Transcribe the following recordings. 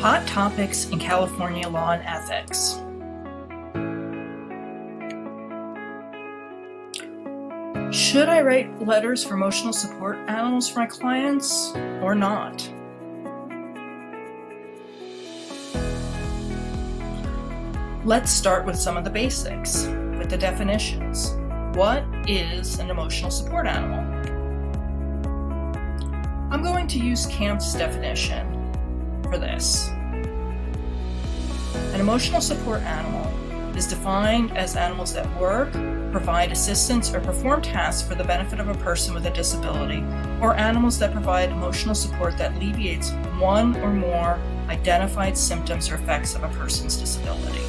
Hot topics in California law and ethics. Should I write letters for emotional support animals for my clients or not? Let's start with some of the basics, with the definitions. What is an emotional support animal? I'm going to use Kampf's definition for this. An emotional support animal is defined as animals that work, provide assistance, or perform tasks for the benefit of a person with a disability, or animals that provide emotional support that alleviates one or more identified symptoms or effects of a person's disability.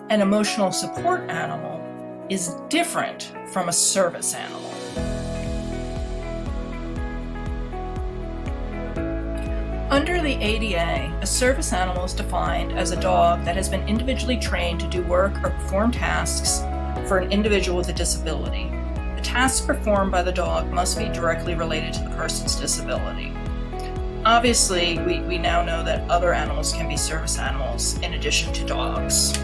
An emotional support animal is different from a service animal. Under the ADA, a service animal is defined as a dog that has been individually trained to do work or perform tasks for an individual with a disability. The tasks performed by the dog must be directly related to the person's disability. Obviously, we now know that other animals can be service animals in addition to dogs.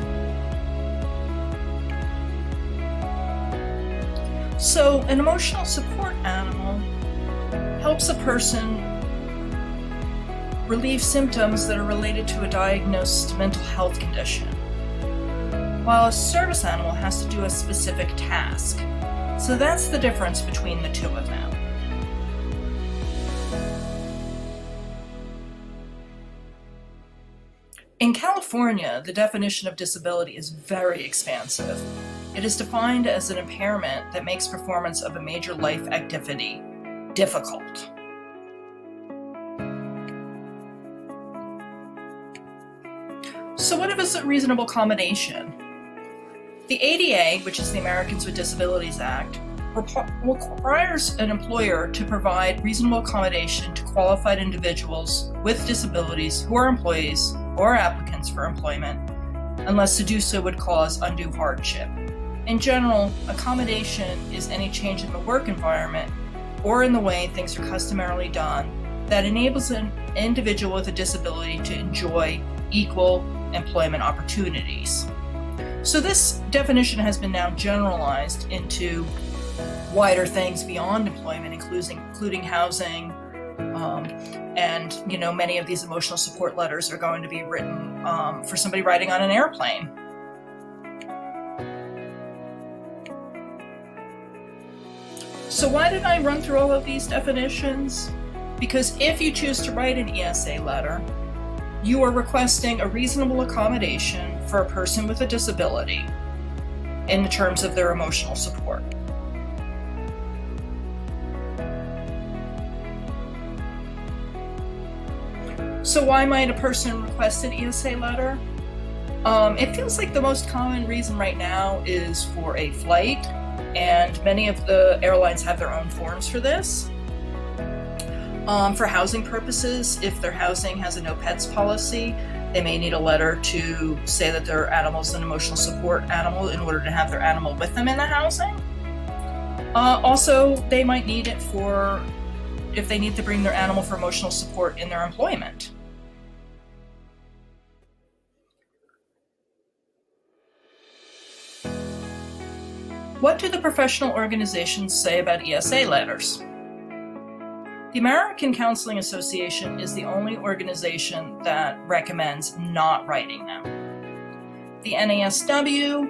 So, an emotional support animal helps a person relieve symptoms that are related to a diagnosed mental health condition, while a service animal has to do a specific task. So that's the difference between the two of them. In California, the definition of disability is very expansive. It is defined as an impairment that makes performance of a major life activity difficult. So what is a reasonable accommodation? The ADA, which is the Americans with Disabilities Act, requires an employer to provide reasonable accommodation to qualified individuals with disabilities who are employees or applicants for employment, unless to do so would cause undue hardship. In general, accommodation is any change in the work environment or in the way things are customarily done that enables an individual with a disability to enjoy equal employment opportunities. So this definition has been now generalized into wider things beyond employment, including housing, and many of these emotional support letters are going to be written for somebody riding on an airplane. So why did I run through all of these definitions? Because if you choose to write an ESA letter, you are requesting a reasonable accommodation for a person with a disability in terms of their emotional support. So why might a person request an ESA letter? It feels like the most common reason right now is for a flight, and many of the airlines have their own forms for this. For housing purposes, if their housing has a no pets policy, they may need a letter to say that their animal is an emotional support animal in order to have their animal with them in the housing. Also, they might need it if they need to bring their animal for emotional support in their employment. What do the professional organizations say about ESA letters? The American Counseling Association is the only organization that recommends not writing them. The NASW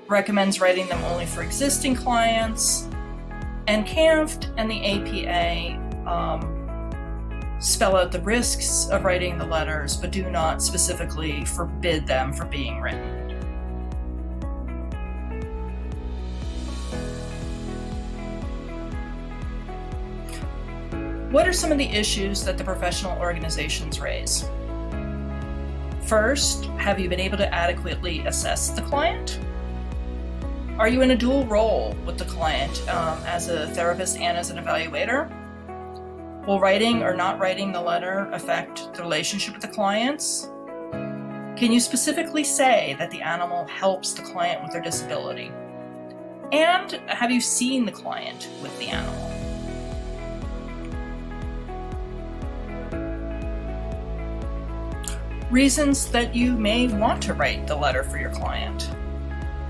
recommends writing them only for existing clients, and CAMFT and the APA spell out the risks of writing the letters, but do not specifically forbid them from being written. What are some of the issues that the professional organizations raise? First, have you been able to adequately assess the client? Are you in a dual role with the client as a therapist and as an evaluator? Will writing or not writing the letter affect the relationship with the clients? Can you specifically say that the animal helps the client with their disability? And have you seen the client with the animal? Reasons that you may want to write the letter for your client.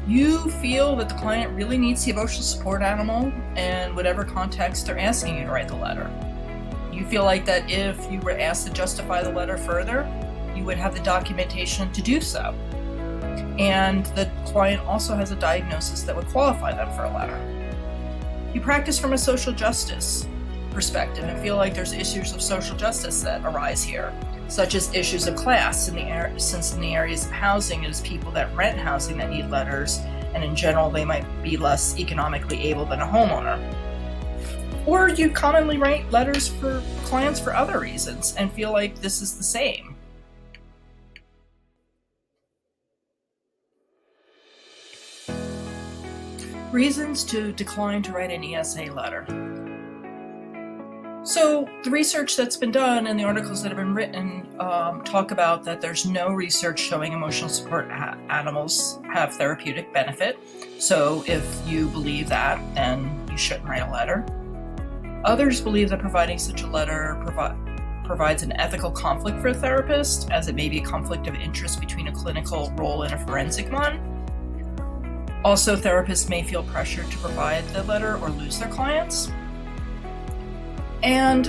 You feel that the client really needs the emotional support animal in whatever context they're asking you to write the letter. You feel like that if you were asked to justify the letter further, you would have the documentation to do so. And the client also has a diagnosis that would qualify them for a letter. You practice from a social justice perspective and feel like there's issues of social justice that arise here, such as issues of class since in the areas of housing it is people that rent housing that need letters, and in general they might be less economically able than a homeowner. Or you commonly write letters for clients for other reasons and feel like this is the same. Reasons to decline to write an ESA letter. So the research that's been done and the articles that have been written talk about that there's no research showing emotional support animals have therapeutic benefit. So if you believe that, then you shouldn't write a letter. Others believe that providing such a letter provides an ethical conflict for a therapist, as it may be a conflict of interest between a clinical role and a forensic one. Also, therapists may feel pressured to provide the letter or lose their clients. And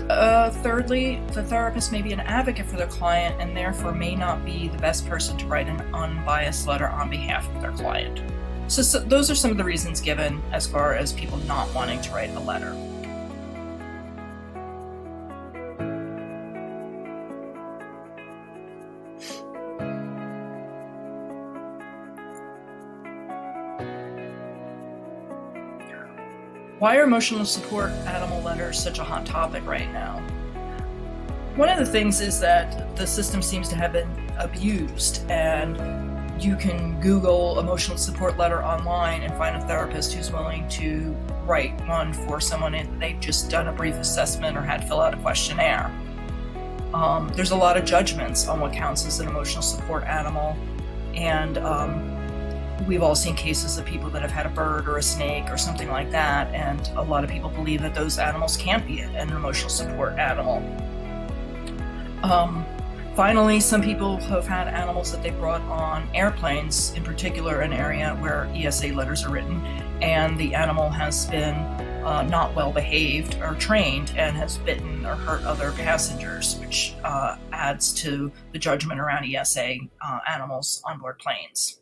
thirdly, the therapist may be an advocate for their client and therefore may not be the best person to write an unbiased letter on behalf of their client. So those are some of the reasons given as far as people not wanting to write a letter. Why are emotional support animal letters such a hot topic right now? One of the things is that the system seems to have been abused, and you can Google emotional support letter online and find a therapist who's willing to write one for someone and they've just done a brief assessment or had to fill out a questionnaire. There's a lot of judgments on what counts as an emotional support animal, and we've all seen cases of people that have had a bird or a snake or something like that, and a lot of people believe that those animals can't be an emotional support animal. Finally, some people have had animals that they brought on airplanes, in particular an area where ESA letters are written, and the animal has been not well behaved or trained and has bitten or hurt other passengers, which adds to the judgment around ESA animals on board planes.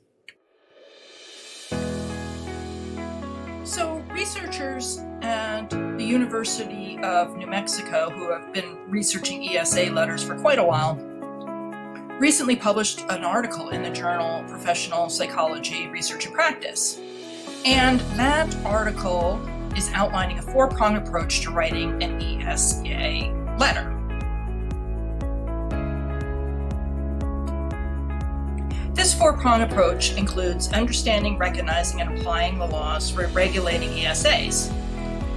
So researchers at the University of New Mexico, who have been researching ESA letters for quite a while, recently published an article in the journal Professional Psychology Research and Practice. And that article is outlining a four-pronged approach to writing an ESA letter. This four-pronged approach includes understanding, recognizing, and applying the laws for regulating ESAs,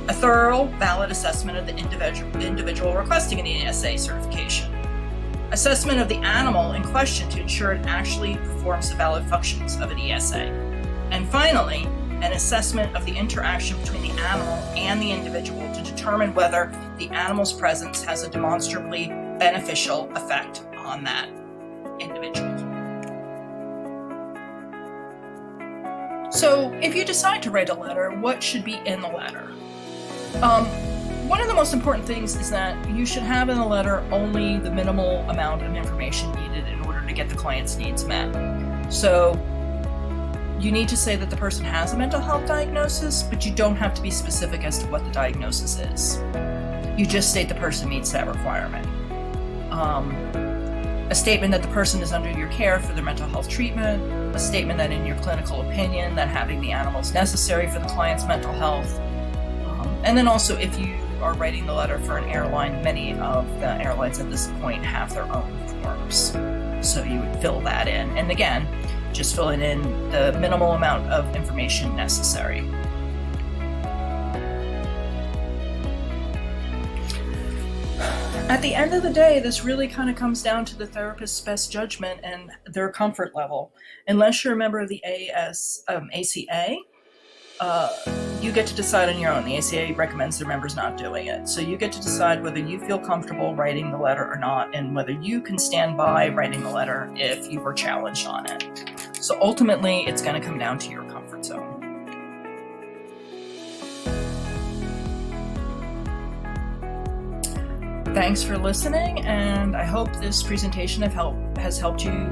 a thorough, valid assessment of the individual requesting an ESA certification, assessment of the animal in question to ensure it actually performs the valid functions of an ESA, and finally, an assessment of the interaction between the animal and the individual to determine whether the animal's presence has a demonstrably beneficial effect on that individual. So if you decide to write a letter, what should be in the letter? One of the most important things is that you should have in the letter only the minimal amount of information needed in order to get the client's needs met. So you need to say that the person has a mental health diagnosis, but you don't have to be specific as to what the diagnosis is. You just state the person meets that requirement. A statement that the person is under your care for their mental health treatment, a statement that in your clinical opinion that having the animal is necessary for the client's mental health. And then also if you are writing the letter for an airline, many of the airlines at this point have their own forms. So you would fill that in. And again, just filling in the minimal amount of information necessary. At At the end of the day, this really kind of comes down to the therapist's best judgment and their comfort level. Unless you're a member of the ACA, you get to decide on your own. The ACA recommends their members not doing it. So you get to decide whether you feel comfortable writing the letter or not, and whether you can stand by writing the letter if you were challenged on it. So ultimately, it's going to come down to your comfort zone. Thanks for listening, and I hope this presentation has helped you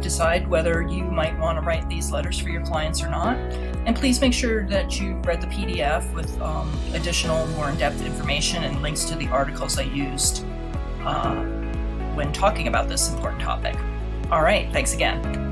decide whether you might want to write these letters for your clients or not. And please make sure that you read the PDF with additional, more in-depth information and links to the articles I used when talking about this important topic. All right, thanks again.